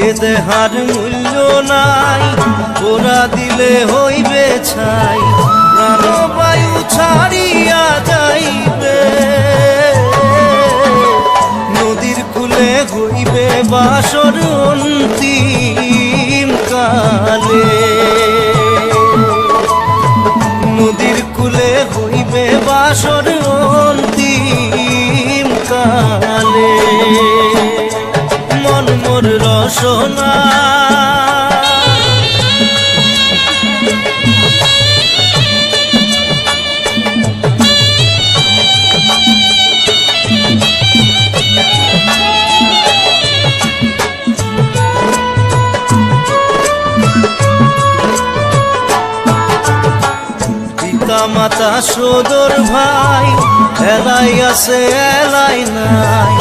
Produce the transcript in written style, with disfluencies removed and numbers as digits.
এ দেহার মূল্য নাই, ওরা দিলে হইবে ছাই, প্রাণবায়ু ছাড়িয়া যাইবে। নদীর কূলে হইবে বাসর অন্তিম কালে, নদীর কূলে হইবে বাসর অন্তিম কালে। মন মোর রসনা মাতা সদর ভাই, এলাই আছে এলাই নাই,